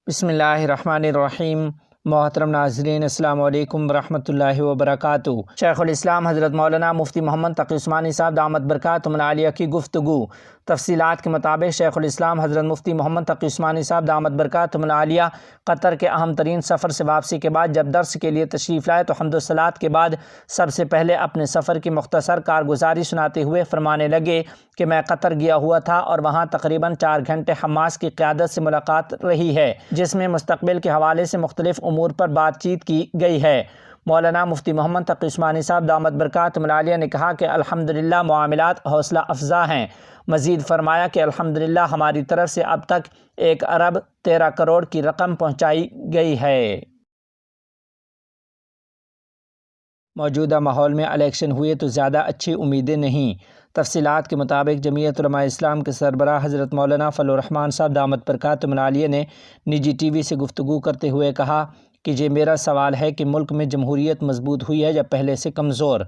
بسم اللہ الرحمن الرحیم۔ محترم ناظرین، السلام علیکم ورحمۃ اللہ وبرکاتہ۔ شیخ الاسلام حضرت مولانا مفتی محمد تقی عثمانی صاحب دامت برکاتہم العالیہ کی گفتگو۔ تفصیلات کے مطابق شیخ الاسلام حضرت مفتی محمد تقی عثمانی صاحب دامت برکاتہم العالیہ قطر کے اہم ترین سفر سے واپسی کے بعد جب درس کے لیے تشریف لائے تو حمد و صلوات کے بعد سب سے پہلے اپنے سفر کی مختصر کارگزاری سناتے ہوئے فرمانے لگے کہ میں قطر گیا ہوا تھا اور وہاں تقریباً 4 گھنٹے حماس کی قیادت سے ملاقات رہی ہے، جس میں مستقبل کے حوالے سے مختلف امور پر بات چیت کی گئی ہے۔ مولانا مفتی محمد تقی عثمانی صاحب دامت برکاتہم العالیہ نے کہا کہ الحمدللہ معاملات حوصلہ افزا ہیں۔ مزید فرمایا کہ الحمدللہ ہماری طرف سے اب تک 1 ارب 13 کروڑ کی رقم پہنچائی گئی ہے۔ موجودہ ماحول میں الیکشن ہوئے تو زیادہ اچھی امیدیں نہیں۔ تفصیلات کے مطابق جمعیت علماء اسلام کے سربراہ حضرت مولانا فضل الرحمان صاحب دامت برکاتہم العالیہ نے نجی ٹی وی سے گفتگو کرتے ہوئے کہا کہ یہ میرا سوال ہے کہ ملک میں جمہوریت مضبوط ہوئی ہے یا پہلے سے کمزور؟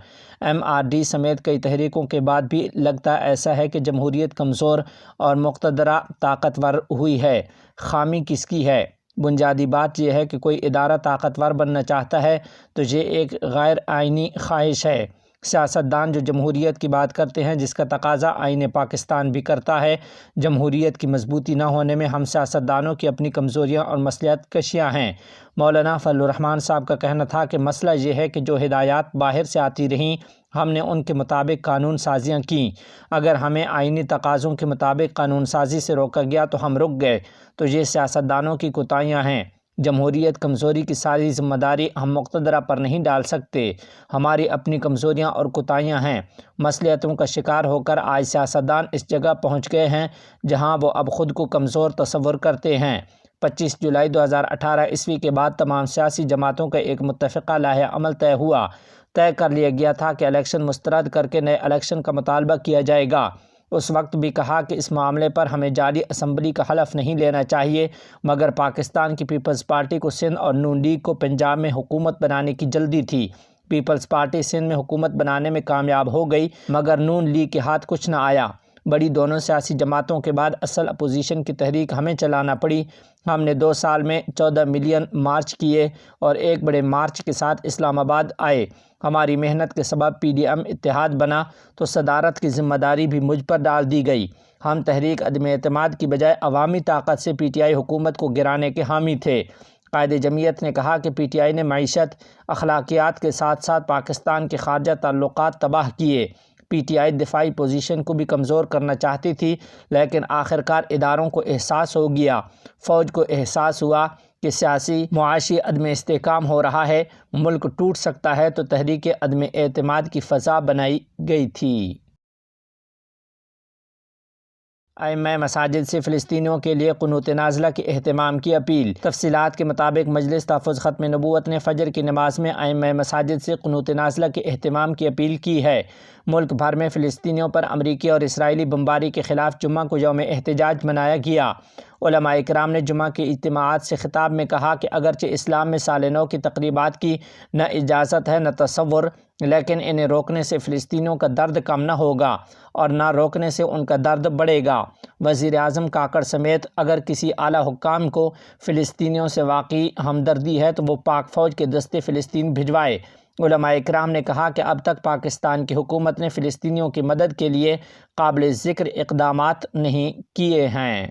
MRD سمیت کئی تحریکوں کے بعد بھی لگتا ایسا ہے کہ جمہوریت کمزور اور مقتدرہ طاقتور ہوئی ہے۔ خامی کس کی ہے؟ بنیادی بات یہ ہے کہ کوئی ادارہ طاقتور بننا چاہتا ہے تو یہ ایک غیر آئینی خواہش ہے۔ سیاستدان جو جمہوریت کی بات کرتے ہیں جس کا تقاضا آئین پاکستان بھی کرتا ہے۔ جمہوریت کی مضبوطی نہ ہونے میں ہم سیاستدانوں کی اپنی کمزوریاں اور مصلحت کشیاں ہیں۔ مولانا فضل الرحمان صاحب کا کہنا تھا کہ مسئلہ یہ ہے کہ جو ہدایات باہر سے آتی رہیں ہم نے ان کے مطابق قانون سازیاں کیں۔ اگر ہمیں آئینی تقاضوں کے مطابق قانون سازی سے روکا گیا تو ہم رک گئے، تو یہ سیاستدانوں کی کوتاہیاں ہیں۔ جمہوریت کمزوری کی ساری ذمہ داری ہم مقتدرہ پر نہیں ڈال سکتے۔ ہماری اپنی کمزوریاں اور کوتاہیاں ہیں۔ مصلحتوں کا شکار ہو کر آج سیاستدان اس جگہ پہنچ گئے ہیں جہاں وہ اب خود کو کمزور تصور کرتے ہیں۔ 25 جولائی 2018 عیسوی کے بعد تمام سیاسی جماعتوں کا ایک متفقہ لائحہ عمل طے کر لیا گیا تھا کہ الیکشن مسترد کر کے نئے الیکشن کا مطالبہ کیا جائے گا۔ اس وقت بھی کہا کہ اس معاملے پر ہمیں جعلی اسمبلی کا حلف نہیں لینا چاہیے، مگر پاکستان کی پیپلز پارٹی کو سندھ اور نون لیگ کو پنجاب میں حکومت بنانے کی جلدی تھی۔ پیپلز پارٹی سندھ میں حکومت بنانے میں کامیاب ہو گئی مگر نون لیگ کے ہاتھ کچھ نہ آیا۔ بڑی دونوں سیاسی جماعتوں کے بعد اصل اپوزیشن کی تحریک ہمیں چلانا پڑی۔ ہم نے 2 سال میں 14 ملین مارچ کیے اور ایک بڑے مارچ کے ساتھ اسلام آباد آئے۔ ہماری محنت کے سبب PDM اتحاد بنا تو صدارت کی ذمہ داری بھی مجھ پر ڈال دی گئی۔ ہم تحریک عدم اعتماد کی بجائے عوامی طاقت سے PTI حکومت کو گرانے کے حامی تھے۔ قائد جمعیت نے کہا کہ PTI نے معیشت، اخلاقیات کے ساتھ ساتھ پاکستان کے خارجہ تعلقات تباہ کیے۔ PTI دفاعی پوزیشن کو بھی کمزور کرنا چاہتی تھی لیکن آخرکار اداروں کو احساس ہو گیا، فوج کو احساس ہوا کہ سیاسی معاشی عدم استحکام ہو رہا ہے، ملک ٹوٹ سکتا ہے، تو تحریک عدم اعتماد کی فضا بنائی گئی تھی۔ ائمہ مساجد سے فلسطینیوں کے لیے قنوت نازلہ کے اہتمام کی اپیل۔ تفصیلات کے مطابق مجلس تحفظ ختم نبوت نے فجر کی نماز میں ائمہ مساجد سے قنوت نازلہ کے اہتمام کی اپیل کی ہے۔ ملک بھر میں فلسطینیوں پر امریکی اور اسرائیلی بمباری کے خلاف جمعہ کو یوم احتجاج منایا گیا۔ علماء اکرام نے جمعہ کی اجتماعات سے خطاب میں کہا کہ اگرچہ اسلام میں سال نو کی تقریبات کی نہ اجازت ہے نہ تصور، لیکن انہیں روکنے سے فلسطینیوں کا درد کم نہ ہوگا اور نہ روکنے سے ان کا درد بڑھے گا۔ وزیر اعظم کاکڑ سمیت اگر کسی اعلیٰ حکام کو فلسطینیوں سے واقعی ہمدردی ہے تو وہ پاک فوج کے دستے فلسطین بھجوائے۔ علماء اکرام نے کہا کہ اب تک پاکستان کی حکومت نے فلسطینیوں کی مدد کے لیے قابل ذکر اقدامات نہیں کیے ہیں۔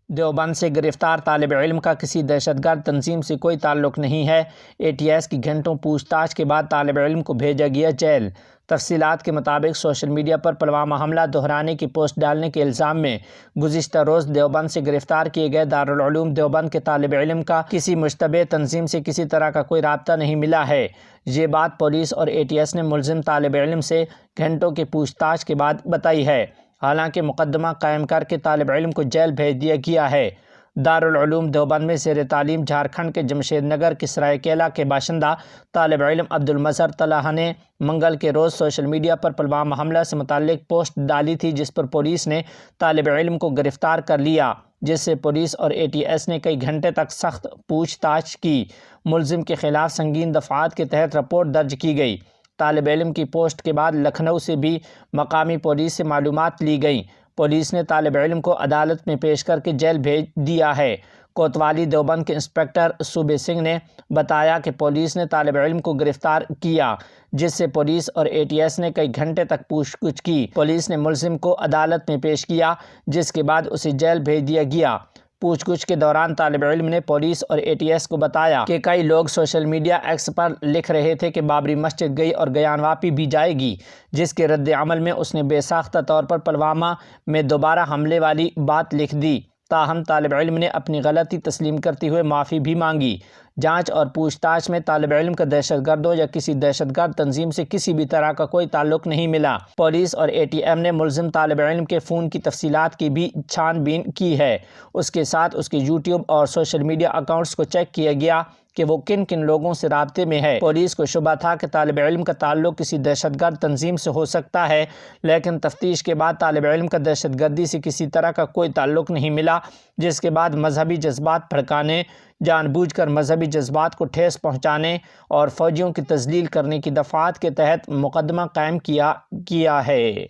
دیوبند سے گرفتار طالب علم کا کسی دہشت گرد تنظیم سے کوئی تعلق نہیں ہے۔ ATS کی گھنٹوں پوچھ تاچھ کے بعد طالب علم کو بھیجا گیا جیل۔ تفصیلات کے مطابق سوشل میڈیا پر پلوامہ حملہ دہرانے کی پوسٹ ڈالنے کے الزام میں گزشتہ روز دیوبند سے گرفتار کیے گئے دارالعلوم دیوبند کے طالب علم کا کسی مشتبہ تنظیم سے کسی طرح کا کوئی رابطہ نہیں ملا ہے۔ یہ بات پولیس اور ATS نے ملزم طالب علم سے گھنٹوں کی پوچھ تاچھ کے بعد بتائی ہے۔ حالانکہ مقدمہ قائم کر کے طالب علم کو جیل بھیج دیا گیا ہے۔ دارالعلوم دیوبند میں زیر تعلیم جھارکھنڈ کے جمشید نگر کے سرائیکیلا کے باشندہ طالب علم عبد المظہر طلحہ نے منگل کے روز سوشل میڈیا پر پلوامہ حملہ سے متعلق پوسٹ ڈالی تھی جس پر پولیس نے طالب علم کو گرفتار کر لیا، جس سے پولیس اور ATS نے کئی گھنٹے تک سخت پوچھ تاچھ کی۔ ملزم کے خلاف سنگین دفعات کے تحت رپورٹ درج کی گئی۔ طالب علم کی پوسٹ کے بعد لکھنؤ سے بھی مقامی پولیس سے معلومات لی گئیں۔ پولیس نے طالب علم کو عدالت میں پیش کر کے جیل بھیج دیا ہے۔ کوتوالی دیوبند کے انسپکٹر صوبے سنگھ نے بتایا کہ پولیس نے طالب علم کو گرفتار کیا، جس سے پولیس اور اے ٹی ایس نے کئی گھنٹے تک پوچھ گچھ کی۔ پولیس نے ملزم کو عدالت میں پیش کیا، جس کے بعد اسے جیل بھیج دیا گیا۔ پوچھ گچھ کے دوران طالب علم نے پولیس اور اے ٹی ایس کو بتایا کہ کئی لوگ سوشل میڈیا ایکس پر لکھ رہے تھے کہ بابری مسجد گئی اور گیان واپی بھی جائے گی، جس کے رد عمل میں اس نے بے ساختہ طور پر پلوامہ میں دوبارہ حملے والی بات لکھ دی۔ تاہم طالب علم نے اپنی غلطی تسلیم کرتے ہوئے معافی بھی مانگی۔ جانچ اور پوچھ تاچھ میں طالب علم کا دہشت گردوں یا کسی دہشت گرد تنظیم سے کسی بھی طرح کا کوئی تعلق نہیں ملا۔ پولیس اور اے ٹی ایم نے ملزم طالب علم کے فون کی تفصیلات کی بھی چھان بین کی ہے۔ اس کے ساتھ اس کے یوٹیوب اور سوشل میڈیا اکاؤنٹس کو چیک کیا گیا کہ وہ کن کن لوگوں سے رابطے میں ہے۔ پولیس کو شبہ تھا کہ طالب علم کا تعلق کسی دہشت گرد تنظیم سے ہو سکتا ہے، لیکن تفتیش کے بعد طالب علم کا دہشت گردی سے کسی طرح کا کوئی تعلق نہیں ملا، جس کے بعد مذہبی جذبات بھڑکانے، جان بوجھ کر مذہبی جذبات کو ٹھیس پہنچانے اور فوجیوں کی تذلیل کرنے کی دفعات کے تحت مقدمہ قائم کیا ہے۔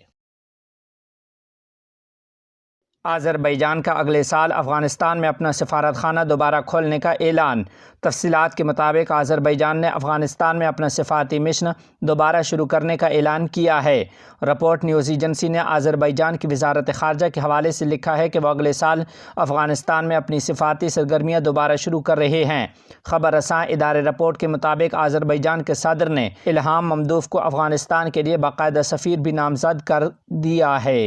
آذربائیجان کا اگلے سال افغانستان میں اپنا سفارت خانہ دوبارہ کھولنے کا اعلان۔ تفصیلات کے مطابق آذربائیجان نے افغانستان میں اپنا سفارتی مشن دوبارہ شروع کرنے کا اعلان کیا ہے۔ رپورٹ نیوز ایجنسی نے آذربائیجان کی وزارت خارجہ کے حوالے سے لکھا ہے کہ وہ اگلے سال افغانستان میں اپنی سفارتی سرگرمیاں دوبارہ شروع کر رہے ہیں۔ خبر رساں ادارے رپورٹ کے مطابق آذربائیجان کے صدر نے الہام ممدوف کو افغانستان کے لیے باقاعدہ سفیر بھی نامزد کر دیا ہے۔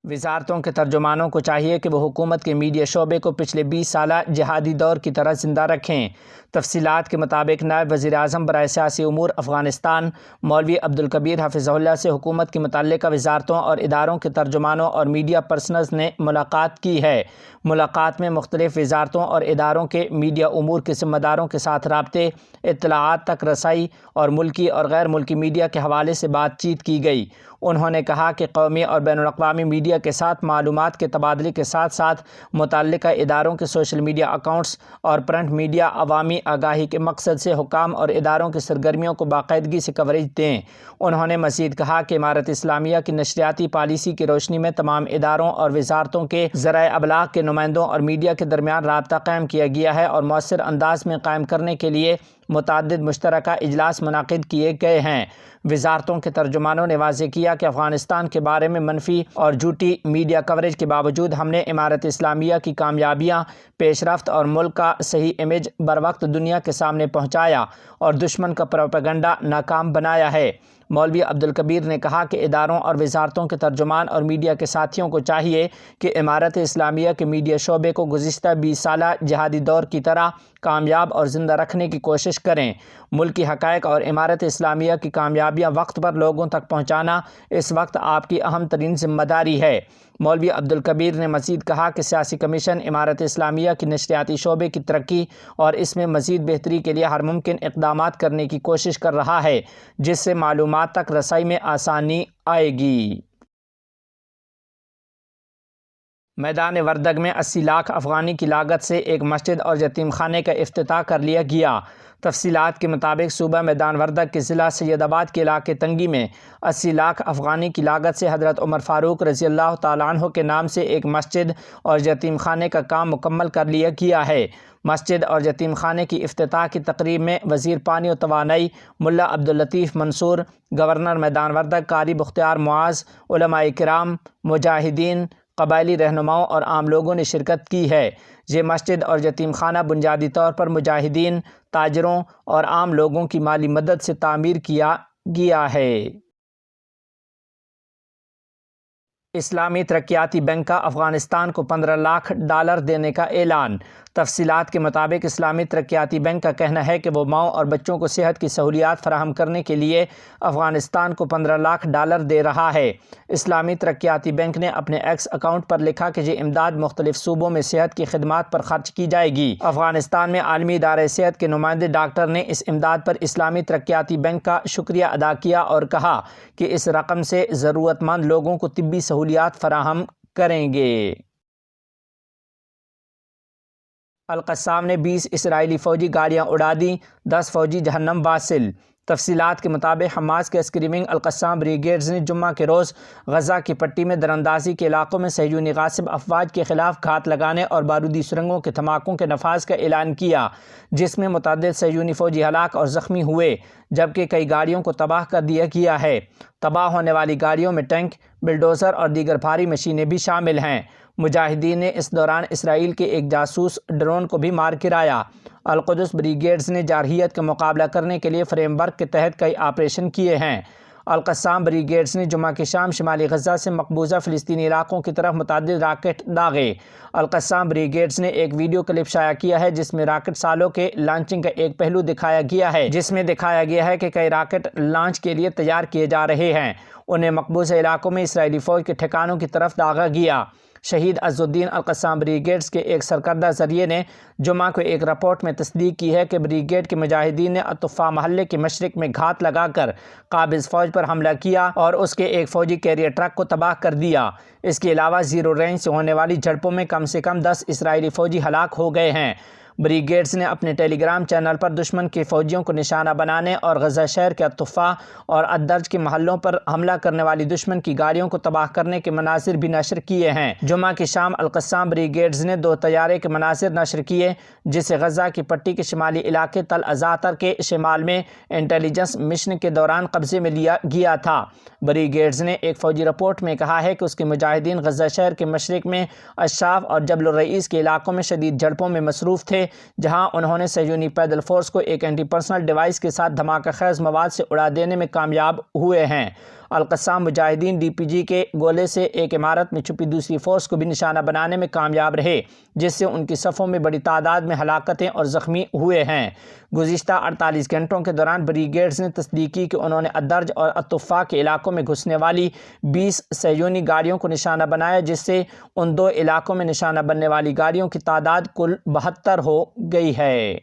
وزارتوں کے ترجمانوں کو چاہیے کہ وہ حکومت کے میڈیا شعبے کو پچھلے 20 سالہ جہادی دور کی طرح زندہ رکھیں۔ تفصیلات کے مطابق نائب وزیر اعظم برائے سیاسی امور افغانستان مولوی عبدالکبیر حفظہ اللہ سے حکومت کی متعلقہ وزارتوں اور اداروں کے ترجمانوں اور میڈیا پرسنلز نے ملاقات کی ہے۔ ملاقات میں مختلف وزارتوں اور اداروں کے میڈیا امور کے ذمہ داروں کے ساتھ رابطے، اطلاعات تک رسائی اور ملکی اور غیر ملکی میڈیا کے حوالے سے بات چیت کی گئی۔ انہوں نے کہا کہ قومی اور بین الاقوامی میڈیا کے ساتھ معلومات کے تبادلے کے ساتھ ساتھ متعلقہ اداروں کے سوشل میڈیا اکاؤنٹس اور پرنٹ میڈیا عوامی آگاہی کے مقصد سے حکام اور اداروں کی سرگرمیوں کو باقاعدگی سے کوریج دیں۔ انہوں نے مزید کہا کہ امارت اسلامیہ کی نشریاتی پالیسی کی روشنی میں تمام اداروں اور وزارتوں کے ذرائع ابلاغ کے نمائندوں اور میڈیا کے درمیان رابطہ قائم کیا گیا ہے اور مؤثر انداز میں قائم کرنے کے لیے متعدد مشترکہ اجلاس منعقد کیے گئے ہیں۔ وزارتوں کے ترجمانوں نے واضح کیا کہ افغانستان کے بارے میں منفی اور جھوٹی میڈیا کوریج کے باوجود ہم نے امارت اسلامیہ کی کامیابیاں، پیش رفت اور ملک کا صحیح امیج بروقت دنیا کے سامنے پہنچایا اور دشمن کا پروپیگنڈا ناکام بنایا ہے۔ مولوی عبدالکبیر نے کہا کہ اداروں اور وزارتوں کے ترجمان اور میڈیا کے ساتھیوں کو چاہیے کہ امارت اسلامیہ کے میڈیا شعبے کو گزشتہ 20 سالہ جہادی دور کی طرح کامیاب اور زندہ رکھنے کی کوشش کریں۔ ملکی حقائق اور امارت اسلامیہ کی کامیابیاں وقت پر لوگوں تک پہنچانا اس وقت آپ کی اہم ترین ذمہ داری ہے۔ مولوی عبدالکبیر نے مزید کہا کہ سیاسی کمیشن امارت اسلامیہ کی نشریاتی شعبے کی ترقی اور اس میں مزید بہتری کے لیے ہر ممکن اقدامات کرنے کی کوشش کر رہا ہے، جس سے معلومات تک رسائی میں آسانی آئے گی۔ میدان وردگ میں 80 لاکھ افغانی کی لاگت سے ایک مسجد اور یتیم خانے کا افتتاح کر لیا گیا۔ تفصیلات کے مطابق صوبہ میدان وردگ کے ضلع سید آباد کے علاقے تنگی میں 80 لاکھ افغانی کی لاگت سے حضرت عمر فاروق رضی اللہ تعالیٰ عنہ کے نام سے ایک مسجد اور یتیم خانے کا کام مکمل کر لیا گیا ہے۔ مسجد اور یتیم خانے کی افتتاح کی تقریب میں وزیر پانی و توانائی ملا عبداللطیف منصور، گورنر میدان وردگ قاری بختیار معاذ، علماء کرام، مجاہدین، قبائلی رہنماؤں اور عام لوگوں نے شرکت کی ہے۔ یہ مسجد اور یتیم خانہ بنیادی طور پر مجاہدین، تاجروں اور عام لوگوں کی مالی مدد سے تعمیر کیا گیا ہے۔ اسلامی ترقیاتی بینک کا افغانستان کو $15 لاکھ دینے کا اعلان۔ تفصیلات کے مطابق اسلامی ترقیاتی بینک کا کہنا ہے کہ وہ ماؤں اور بچوں کو صحت کی سہولیات فراہم کرنے کے لیے افغانستان کو $15 لاکھ دے رہا ہے۔ اسلامی ترقیاتی بینک نے اپنے ایکس اکاؤنٹ پر لکھا کہ یہ امداد مختلف صوبوں میں صحت کی خدمات پر خرچ کی جائے گی۔ افغانستان میں عالمی ادارہ صحت کے نمائندے ڈاکٹر نے اس امداد پر اسلامی ترقیاتی بینک کا شکریہ ادا کیا اور کہا کہ اس رقم سے ضرورت مند لوگوں کو طبی سہولیات فراہم کریں گے۔ القصام نے 20 اسرائیلی فوجی گاڑیاں اڑا دیں، 10 فوجی جہنم واصل۔ تفصیلات کے مطابق حماس کے عسکری ونگ القسام بریگیڈز نے جمعہ کے روز غزہ کی پٹی میں دراندازی کے علاقوں میں صہیونی غاصب افواج کے خلاف گھات لگانے اور بارودی سرنگوں کے دھماکوں کے نفاذ کا اعلان کیا، جس میں متعدد صہیونی فوجی ہلاک اور زخمی ہوئے، جبکہ کئی گاڑیوں کو تباہ کر دیا گیا ہے۔ تباہ ہونے والی گاڑیوں میں ٹینک، بلڈوزر اور دیگر بھاری مشینیں بھی شامل ہیں۔ مجاہدین نے اس دوران اسرائیل کے ایک جاسوس ڈرون کو بھی مار گرایا۔ القدس بریگیڈز نے جارحیت کا مقابلہ کرنے کے لیے فریم ورک کے تحت کئی آپریشن کیے ہیں۔ القسام بریگیڈز نے جمعہ کی شام شمالی غزہ سے مقبوضہ فلسطینی علاقوں کی طرف متعدد راکٹ داغے۔ القسام بریگیڈز نے ایک ویڈیو کلپ شائع کیا ہے جس میں راکٹ سالوں کے لانچنگ کا ایک پہلو دکھایا گیا ہے، جس میں دکھایا گیا ہے کہ کئی راکٹ لانچ کے لیے تیار کیے جا رہے ہیں۔ انہیں مقبوضہ علاقوں میں اسرائیلی فوج کے ٹھکانوں کی طرف داغا گیا۔ شہید عز الدین القسام بریگیڈز کے ایک سرکردہ ذریعے نے جمعہ کو ایک رپورٹ میں تصدیق کی ہے کہ بریگیڈ کے مجاہدین نے الطفا محلے کے مشرق میں گھات لگا کر قابض فوج پر حملہ کیا اور اس کے ایک فوجی کیریئر ٹرک کو تباہ کر دیا۔ اس کے علاوہ زیرو رینج سے ہونے والی جھڑپوں میں کم سے کم 10 اسرائیلی فوجی ہلاک ہو گئے ہیں۔ بریگیڈز نے اپنے ٹیلی گرام چینل پر دشمن کے فوجیوں کو نشانہ بنانے اور غزہ شہر کے الطفا اور الدرج کے محلوں پر حملہ کرنے والی دشمن کی گاڑیوں کو تباہ کرنے کے مناظر بھی نشر کیے ہیں۔ جمعہ کی شام القسام بریگیڈز نے 2 طیارے کے مناظر نشر کیے، جسے غزہ کی پٹی کے شمالی علاقے تل ازاتر کے شمال میں انٹیلیجنس مشن کے دوران قبضے میں لیا گیا تھا۔ بریگیڈز نے ایک فوجی رپورٹ میں کہا ہے کہ اس کے مجاہدین غزہ شہر کے مشرق میں اشراف اور جبل الرئیس کے علاقوں میں شدید جھڑپوں میں مصروف تھے، جہاں انہوں نے صہیونی پیدل فورس کو ایک اینٹی پرسنل ڈیوائس کے ساتھ دھماکہ خیز مواد سے اڑا دینے میں کامیاب ہوئے ہیں۔ القسام مجاہدین ڈی پی جی کے گولے سے ایک عمارت میں چھپی دوسری فورس کو بھی نشانہ بنانے میں کامیاب رہے، جس سے ان کی صفوں میں بڑی تعداد میں ہلاکتیں اور زخمی ہوئے ہیں۔ گزشتہ 48 گھنٹوں کے دوران بریگیڈز نے تصدیق کی کہ انہوں نے الدرج اور الطفا کے علاقوں میں گھسنے والی 20 صہیونی گاڑیوں کو نشانہ بنایا، جس سے ان 2 علاقوں میں نشانہ بننے والی گاڑیوں کی تعداد کل 72 ہو گئی ہے۔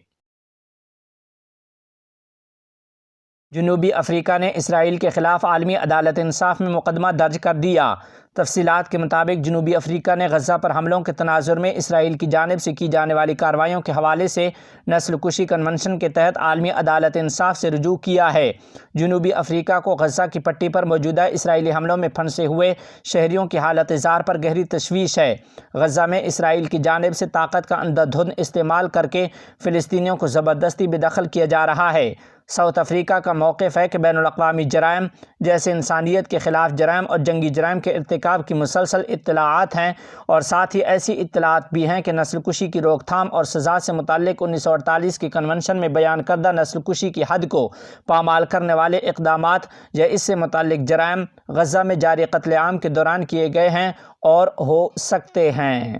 جنوبی افریقہ نے اسرائیل کے خلاف عالمی عدالت انصاف میں مقدمہ درج کر دیا۔ تفصیلات کے مطابق جنوبی افریقہ نے غزہ پر حملوں کے تناظر میں اسرائیل کی جانب سے کی جانے والی کارروائیوں کے حوالے سے نسل کشی کنونشن کے تحت عالمی عدالت انصاف سے رجوع کیا ہے۔ جنوبی افریقہ کو غزہ کی پٹی پر موجودہ اسرائیلی حملوں میں پھنسے ہوئے شہریوں کی حالت زار پر گہری تشویش ہے۔ غزہ میں اسرائیل کی جانب سے طاقت کا اندھا دھند استعمال کر کے فلسطینیوں کو زبردستی بے دخل کیا جا رہا ہے۔ ساؤتھ افریقہ کا موقف ہے کہ بین الاقوامی جرائم جیسے انسانیت کے خلاف جرائم اور جنگی جرائم کے ارتکاب کی مسلسل اطلاعات ہیں، اور ساتھ ہی ایسی اطلاعات بھی ہیں کہ نسل کشی کی روک تھام اور سزا سے متعلق 1948 کی کنونشن میں بیان کردہ نسل کشی کی حد کو پامال کرنے والے اقدامات یا اس سے متعلق جرائم غزہ میں جاری قتل عام کے دوران کیے گئے ہیں اور ہو سکتے ہیں۔